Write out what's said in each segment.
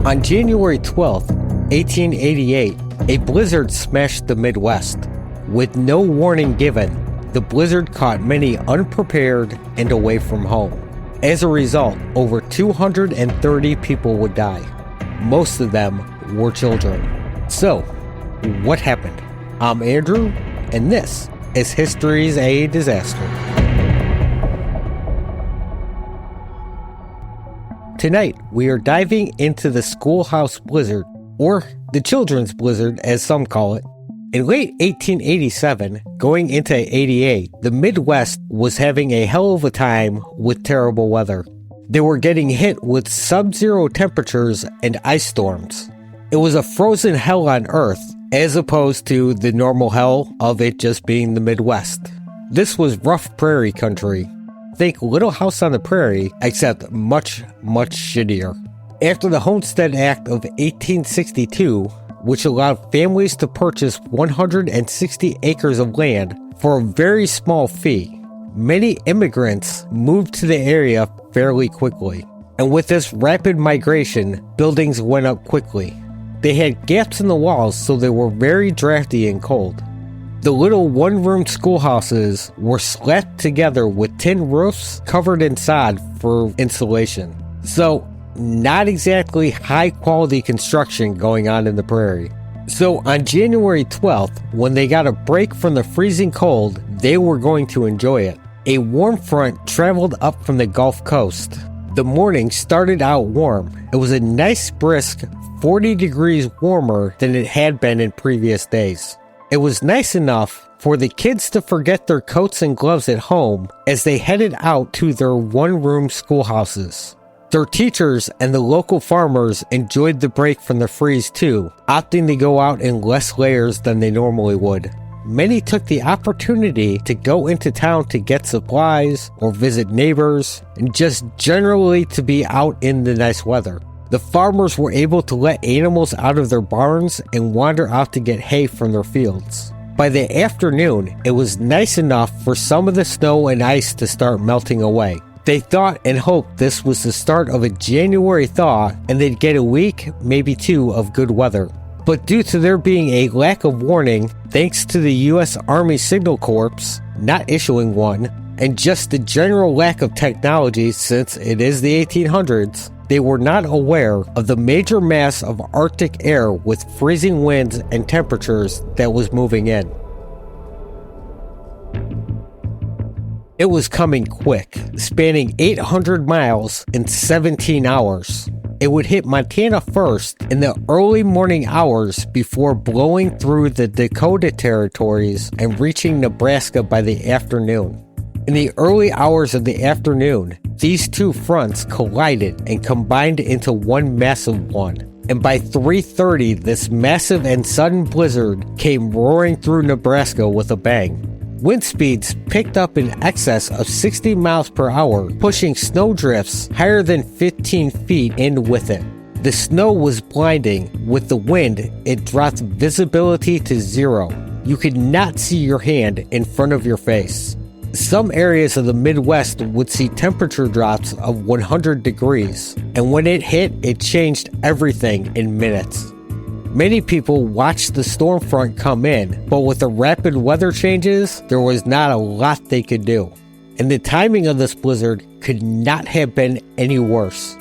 On January 12, 1888, a blizzard smashed the Midwest. With no warning given, the blizzard caught many unprepared and away from home. As a result, over 230 people would die. Most of them were children. So, what happened? I'm Andrew, and this is History's a Disaster. Tonight, we are diving into the Schoolhouse Blizzard, or the Children's Blizzard as some call it. In late 1887, going into 88, the Midwest was having a hell of a time with terrible weather. They were getting hit with sub-zero temperatures and ice storms. It was a frozen hell on Earth, as opposed to the normal hell of it just being the Midwest. This was rough prairie country. Think Little House on the Prairie, except much, much shittier. After the Homestead Act of 1862, which allowed families to purchase 160 acres of land for a very small fee, many immigrants moved to the area fairly quickly. And with this rapid migration, buildings went up quickly. They had gaps in the walls, so they were very drafty and cold. The little one-room schoolhouses were slapped together with tin roofs covered in sod for insulation. So, not exactly high-quality construction going on in the prairie. So, on January 12th, when they got a break from the freezing cold, they were going to enjoy it. A warm front traveled up from the Gulf Coast. The morning started out warm. It was a nice brisk 40 degrees warmer than it had been in previous days. It was nice enough for the kids to forget their coats and gloves at home as they headed out to their one-room schoolhouses. Their teachers and the local farmers enjoyed the break from the freeze too, opting to go out in less layers than they normally would. Many took the opportunity to go into town to get supplies or visit neighbors and just generally to be out in the nice weather. The farmers were able to let animals out of their barns and wander out to get hay from their fields. By the afternoon, it was nice enough for some of the snow and ice to start melting away. They thought and hoped this was the start of a January thaw and they'd get a week, maybe two, of good weather. But due to there being a lack of warning, thanks to the U.S. Army Signal Corps not issuing one, and just the general lack of technology since it is the 1800s, they were not aware of the major mass of Arctic air with freezing winds and temperatures that was moving in. It was coming quick, spanning 800 miles in 17 hours. It would hit Montana first in the early morning hours before blowing through the Dakota territories and reaching Nebraska by the afternoon. In the early hours of the afternoon, these two fronts collided and combined into one massive one. And by 3:30, this massive and sudden blizzard came roaring through Nebraska with a bang. Wind speeds picked up in excess of 60 miles per hour, pushing snowdrifts higher than 15 feet in with it. The snow was blinding. With the wind, it dropped visibility to zero. You could not see your hand in front of your face. Some areas of the Midwest would see temperature drops of 100 degrees, and when it hit, it changed everything in minutes. Many people watched the storm front come in, but with the rapid weather changes, there was not a lot they could do. And the timing of this blizzard could not have been any worse.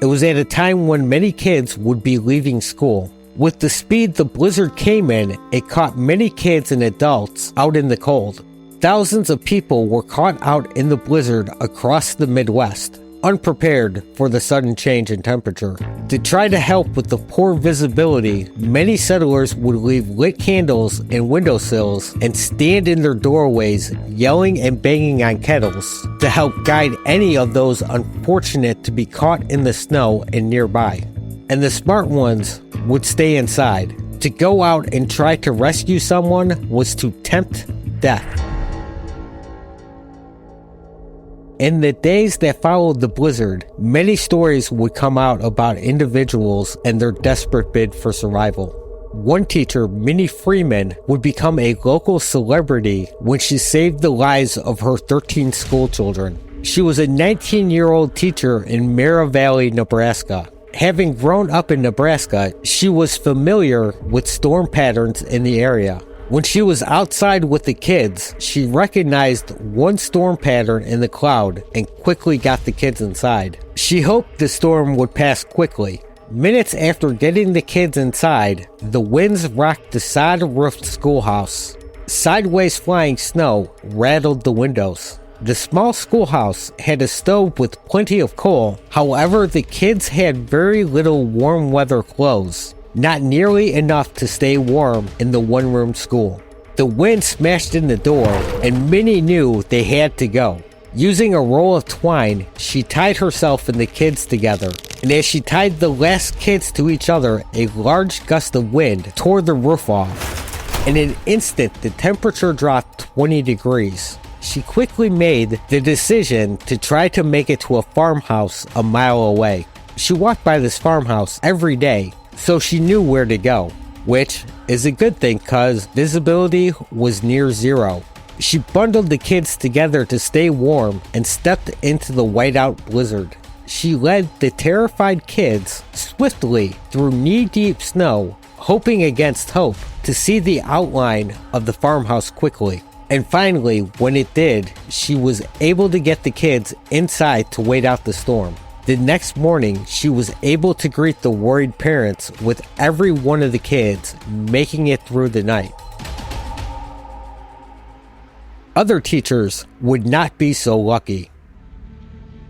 It was at a time when many kids would be leaving school. With the speed the blizzard came in, it caught many kids and adults out in the cold. Thousands of people were caught out in the blizzard across the Midwest, unprepared for the sudden change in temperature. To try to help with the poor visibility, many settlers would leave lit candles in windowsills and stand in their doorways yelling and banging on kettles to help guide any of those unfortunate to be caught in the snow and nearby. And the smart ones would stay inside. To go out and try to rescue someone was to tempt death. In the days that followed the blizzard, many stories would come out about individuals and their desperate bid for survival. One teacher, Minnie Freeman, would become a local celebrity when she saved the lives of her 13 school children. She was a 19-year-old teacher in Mara Valley, Nebraska. Having grown up in Nebraska, she was familiar with storm patterns in the area. When she was outside with the kids, she recognized one storm pattern in the cloud and quickly got the kids inside. She hoped the storm would pass quickly. Minutes after getting the kids inside, the winds rocked the sod-roofed schoolhouse. Sideways flying snow rattled the windows. The small schoolhouse had a stove with plenty of coal. However, the kids had very little warm weather clothes, not nearly enough to stay warm in the one-room school. The wind smashed in the door, and Minnie knew they had to go. Using a roll of twine, she tied herself and the kids together, and as she tied the last kids to each other, a large gust of wind tore the roof off. In an instant, the temperature dropped 20 degrees. She quickly made the decision to try to make it to a farmhouse a mile away. She walked by this farmhouse every day, so she knew where to go, which is a good thing because visibility was near zero. She bundled the kids together to stay warm and stepped into the whiteout blizzard. She led the terrified kids swiftly through knee-deep snow, hoping against hope to see the outline of the farmhouse quickly. And finally, when it did, she was able to get the kids inside to wait out the storm. The next morning, she was able to greet the worried parents with every one of the kids making it through the night. Other teachers would not be so lucky.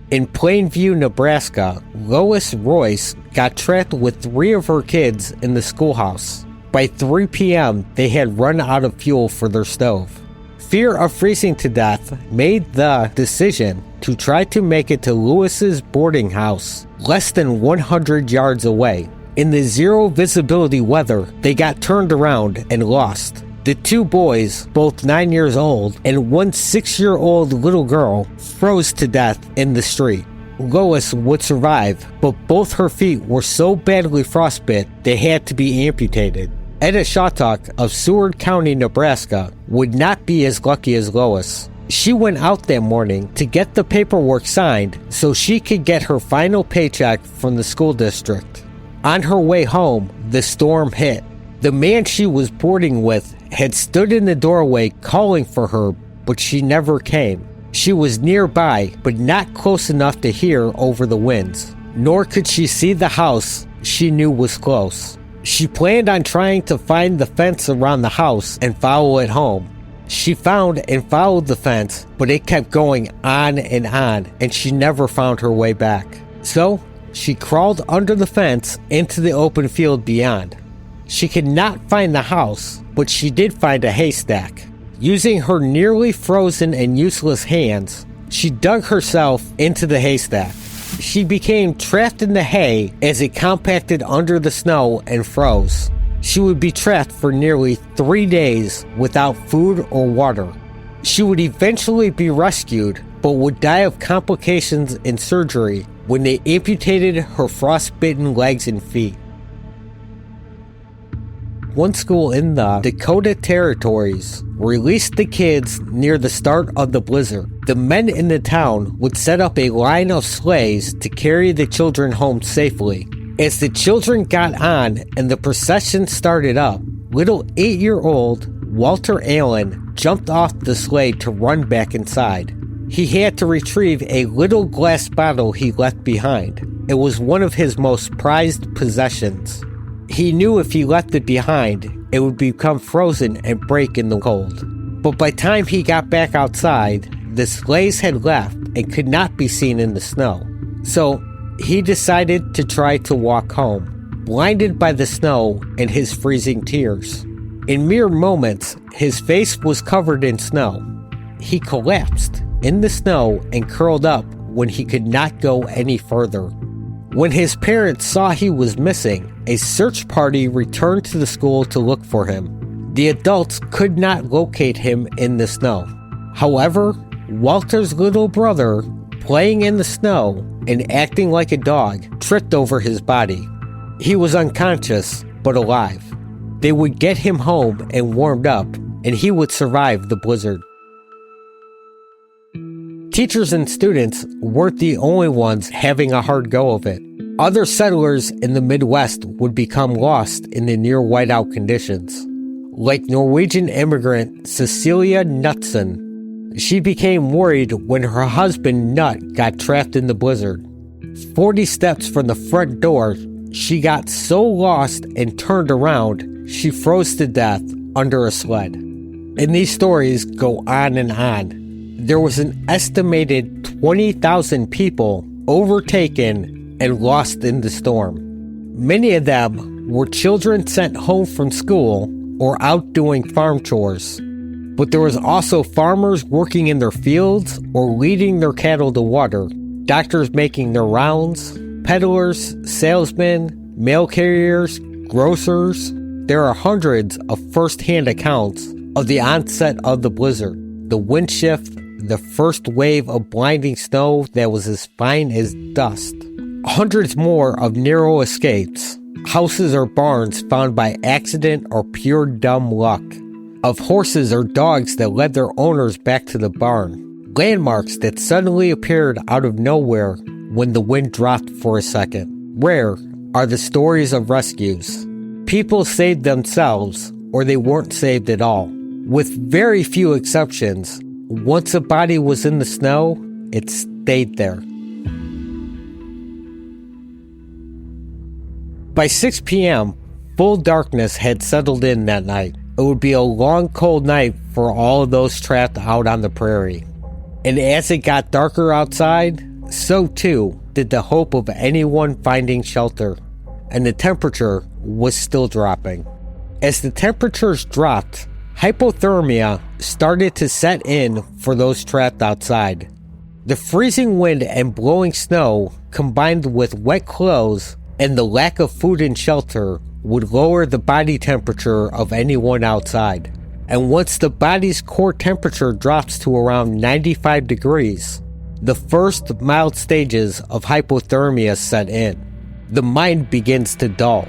In Plainview, Nebraska, Lois Royce got trapped with 3 of her kids in the schoolhouse. By 3 p.m., they had run out of fuel for their stove. Fear of freezing to death made the decision to try to make it to Lewis's boarding house, less than 100 yards away. In the zero visibility weather, they got turned around and lost. The 2 boys, both 9 years old, and one 6-year-old little girl, froze to death in the street. Lois would survive, but both her feet were so badly frostbit they had to be amputated. Etta Shawtuck of Seward County, Nebraska, would not be as lucky as Lois. She went out that morning to get the paperwork signed so she could get her final paycheck from the school district. On her way home, the storm hit. The man she was boarding with had stood in the doorway calling for her, but she never came. She was nearby, but not close enough to hear over the winds. Nor could she see the house she knew was close. She planned on trying to find the fence around the house and follow it home. She found and followed the fence, but it kept going on, and she never found her way back. So, she crawled under the fence into the open field beyond. She could not find the house, but she did find a haystack. Using her nearly frozen and useless hands, she dug herself into the haystack. She became trapped in the hay as it compacted under the snow and froze. She would be trapped for nearly 3 days without food or water. She would eventually be rescued, but would die of complications in surgery when they amputated her frostbitten legs and feet. One school in the Dakota Territories released the kids near the start of the blizzard. The men in the town would set up a line of sleighs to carry the children home safely. As the children got on and the procession started up, little 8-year-old Walter Allen jumped off the sleigh to run back inside. He had to retrieve a little glass bottle he left behind. It was one of his most prized possessions. He knew if he left it behind, it would become frozen and break in the cold. But by the time he got back outside, the sleighs had left and could not be seen in the snow. So he decided to try to walk home, blinded by the snow and his freezing tears. In mere moments, his face was covered in snow. He collapsed in the snow and curled up when he could not go any further. When his parents saw he was missing, a search party returned to the school to look for him. The adults could not locate him in the snow. However, Walter's little brother, playing in the snow and acting like a dog, tripped over his body. He was unconscious, but alive. They would get him home and warmed up, and he would survive the blizzard. Teachers and students weren't the only ones having a hard go of it. Other settlers in the Midwest would become lost in the near whiteout conditions, like Norwegian immigrant Cecilia Knutson. She became worried when her husband Nut got trapped in the blizzard. 40 steps from the front door, she got so lost and turned around, she froze to death under a sled. And these stories go on and on. There was an estimated 20,000 people overtaken and lost in the storm. Many of them were children sent home from school or out doing farm chores. But there was also farmers working in their fields or leading their cattle to water, doctors making their rounds, peddlers, salesmen, mail carriers, grocers. There are hundreds of first-hand accounts of the onset of the blizzard, the wind shift, the first wave of blinding snow that was as fine as dust. Hundreds more of narrow escapes, houses or barns found by accident or pure dumb luck, of horses or dogs that led their owners back to the barn, landmarks that suddenly appeared out of nowhere when the wind dropped for a second. Rare are the stories of rescues. People saved themselves, or they weren't saved at all. With very few exceptions, once a body was in the snow, it stayed there. By 6 p.m., full darkness had settled in that night. It would be a long, cold night for all of those trapped out on the prairie. And as it got darker outside, so too did the hope of anyone finding shelter. And the temperature was still dropping. As the temperatures dropped, hypothermia started to set in for those trapped outside. The freezing wind and blowing snow, combined with wet clothes and the lack of food and shelter, would lower the body temperature of anyone outside. And once the body's core temperature drops to around 95 degrees, the first mild stages of hypothermia set in. The mind begins to dull.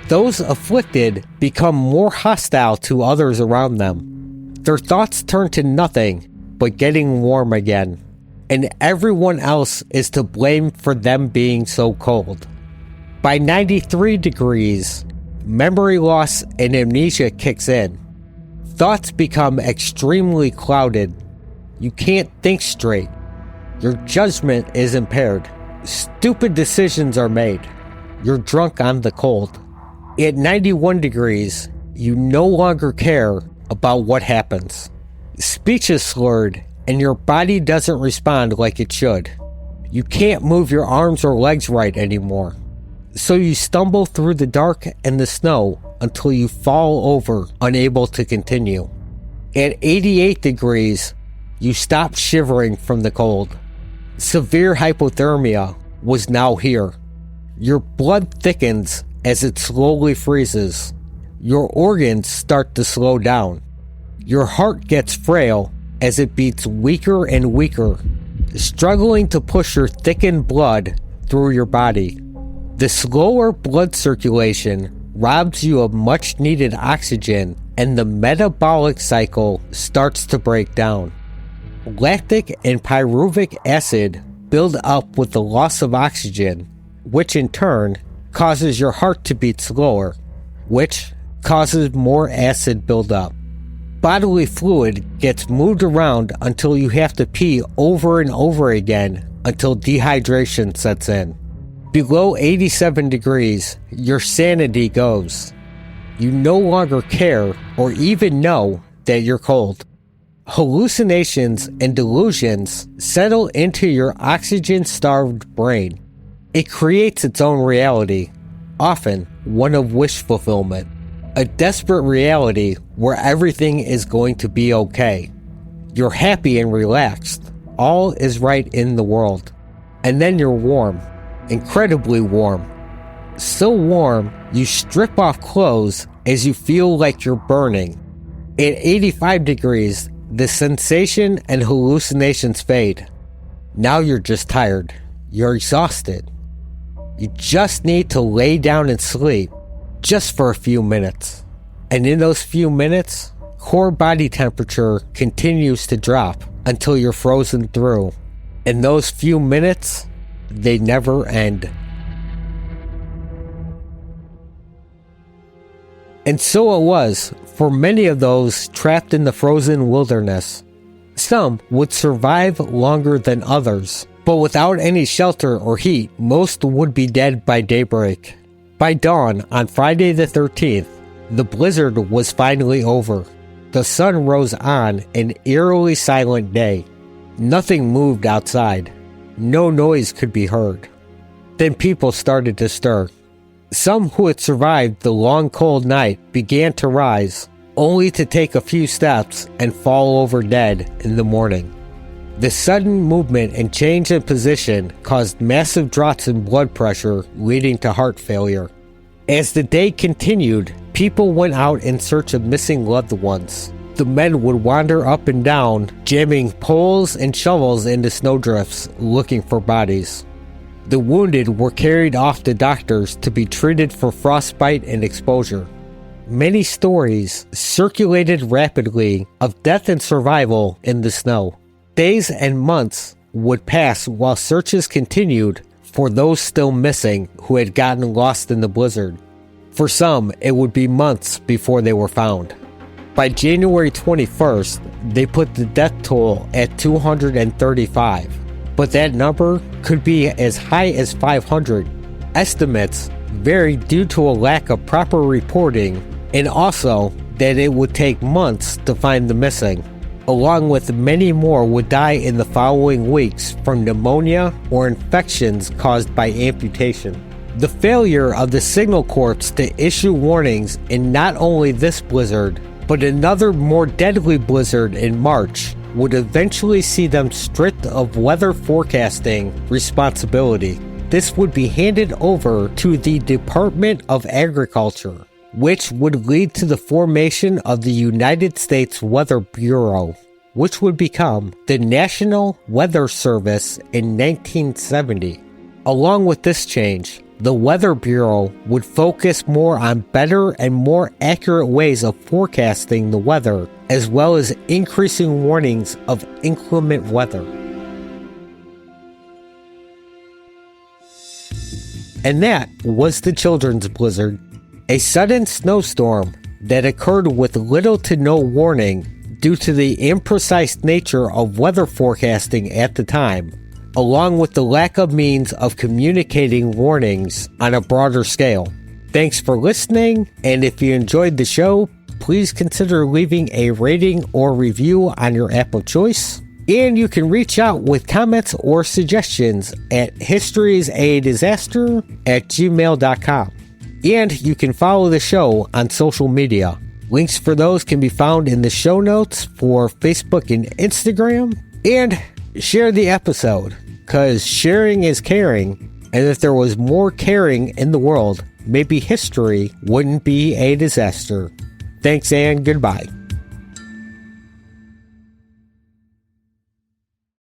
Those afflicted become more hostile to others around them. Their thoughts turn to nothing but getting warm again, and everyone else is to blame for them being so cold. By 93 degrees, memory loss and amnesia kicks in. Thoughts become extremely clouded. You can't think straight. Your judgment is impaired. Stupid decisions are made. You're drunk on the cold. At 91 degrees, you no longer care about what happens. Speech is slurred, and your body doesn't respond like it should. You can't move your arms or legs right anymore. So you stumble through the dark and the snow until you fall over, unable to continue. At 88 degrees, you stop shivering from the cold. Severe hypothermia was now here. Your blood thickens as it slowly freezes. Your organs start to slow down. Your heart gets frail as it beats weaker and weaker, struggling to push your thickened blood through your body. The slower blood circulation robs you of much needed oxygen, and the metabolic cycle starts to break down. Lactic and pyruvic acid build up with the loss of oxygen, which in turn causes your heart to beat slower, which causes more acid buildup. Bodily fluid gets moved around until you have to pee over and over again until dehydration sets in. Below 87 degrees, your sanity goes. You no longer care or even know that you're cold. Hallucinations and delusions settle into your oxygen-starved brain. It creates its own reality, often one of wish fulfillment. A desperate reality where everything is going to be okay. You're happy and relaxed. All is right in the world. And then you're warm. Incredibly warm. So warm, you strip off clothes as you feel like you're burning. At 85 degrees, the sensation and hallucinations fade. Now you're just tired. You're exhausted. You just need to lay down and sleep, just for a few minutes. And in those few minutes, core body temperature continues to drop until you're frozen through. In those few minutes, they never end. And so it was for many of those trapped in the frozen wilderness. Some would survive longer than others, but without any shelter or heat, most would be dead by daybreak. By dawn on Friday the 13th, the blizzard was finally over. The sun rose on an eerily silent day. Nothing moved outside. No noise could be heard. Then people started to stir. Some who had survived the long cold night began to rise, only to take a few steps and fall over dead in the morning. The sudden movement and change in position caused massive drops in blood pressure, leading to heart failure. As the day continued, people went out in search of missing loved ones. The men would wander up and down, jamming poles and shovels into snowdrifts, looking for bodies. The wounded were carried off to doctors to be treated for frostbite and exposure. Many stories circulated rapidly of death and survival in the snow. Days and months would pass while searches continued for those still missing who had gotten lost in the blizzard. For some, it would be months before they were found. By January 21st, they put the death toll at 235, but that number could be as high as 500. Estimates vary due to a lack of proper reporting, and also that it would take months to find the missing. Along with many more would die in the following weeks from pneumonia or infections caused by amputation. The failure of the Signal Corps to issue warnings in not only this blizzard, but another more deadly blizzard in March would eventually see them stripped of weather forecasting responsibility. This would be handed over to the Department of Agriculture, which would lead to the formation of the United States Weather Bureau, which would become the National Weather Service in 1970. Along with this change, the Weather Bureau would focus more on better and more accurate ways of forecasting the weather, as well as increasing warnings of inclement weather. And that was the children's blizzard, a sudden snowstorm that occurred with little to no warning due to the imprecise nature of weather forecasting at the time, along with the lack of means of communicating warnings on a broader scale. Thanks for listening, and if you enjoyed the show, please consider leaving a rating or review on your app of choice. And you can reach out with comments or suggestions at historiesadisaster@gmail.com. And you can follow the show on social media. Links for those can be found in the show notes for Facebook and Instagram. And share the episode, because sharing is caring. And if there was more caring in the world, maybe history wouldn't be a disaster. Thanks and goodbye.